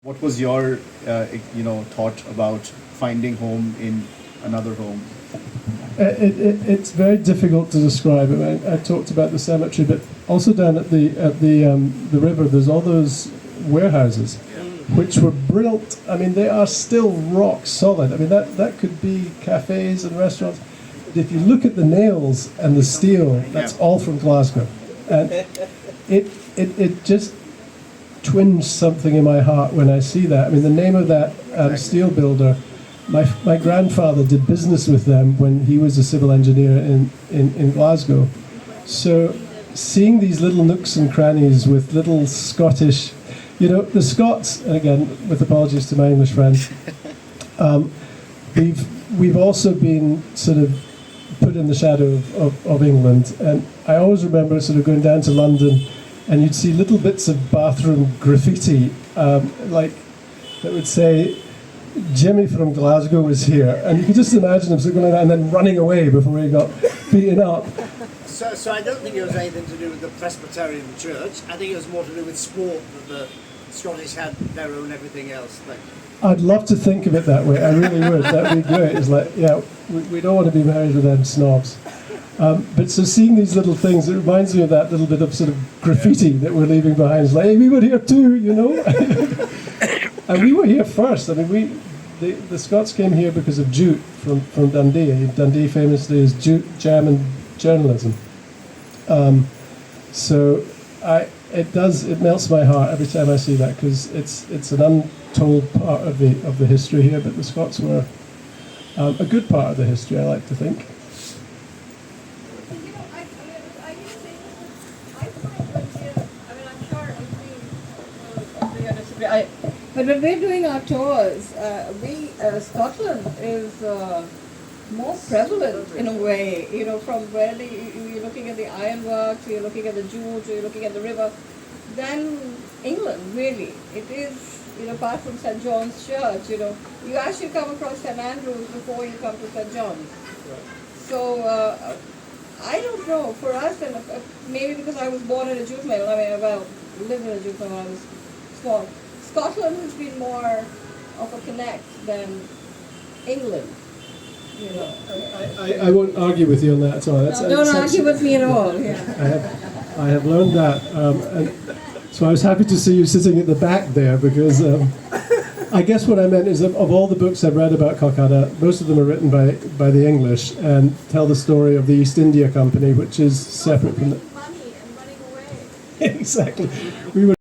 What was your, thought about finding home in another home? It's very difficult to describe. I talked about the cemetery, but also down at the river, there's all those warehouses, which were built. I mean, they are still rock solid. I mean, that could be cafes and restaurants. But if you look at the nails and the steel, that's all from Glasgow, and it just twinges something in my heart when I see that. I mean, the name of that steel builder. My grandfather did business with them when he was a civil engineer in Glasgow. So seeing these little nooks and crannies with little Scottish, the Scots, and again, with apologies to my English friends, we've also been sort of put in the shadow of England. And I always remember sort of going down to London and you'd see little bits of bathroom graffiti, like that would say, Jimmy from Glasgow was here, and you can just imagine him sort of going and then running away before he got beaten up. So I don't think it was anything to do with the Presbyterian Church. I think it was more to do with sport, that the Scottish had their own everything else thing. I'd love to think of it that way. I really would. That'd be great. It's like, yeah, we don't want to be married with them snobs. But so seeing these little things, it reminds me of that little bit of sort of graffiti that we're leaving behind. It's like, hey, we were here too, And we were here first. I mean, the Scots came here because of jute from Dundee. Dundee famously is jute, jam, and journalism. So it melts my heart every time I see that, because it's an untold part of the history here. But the Scots were a good part of the history, I like to think. But when we're doing our tours, Scotland is more prevalent in a way, from where you're looking at the ironworks, you're looking at the jewels, you're looking at the river, than England, really. It is, apart from St. John's Church, you actually come across St. Andrews before you come to St. John's. Right. So, I don't know, for us, and maybe because I was born in a jute mill, lived in a jute mill when I was small. Scotland has been more of a connect than England, I won't argue with you on that at all. Don't argue with me at all. Yeah. I have learned that, and so I was happy to see you sitting at the back there, because I guess what I meant is that of all the books I've read about Calcutta, most of them are written by the English and tell the story of the East India Company, which is separate from the... Money and running away. Exactly. We were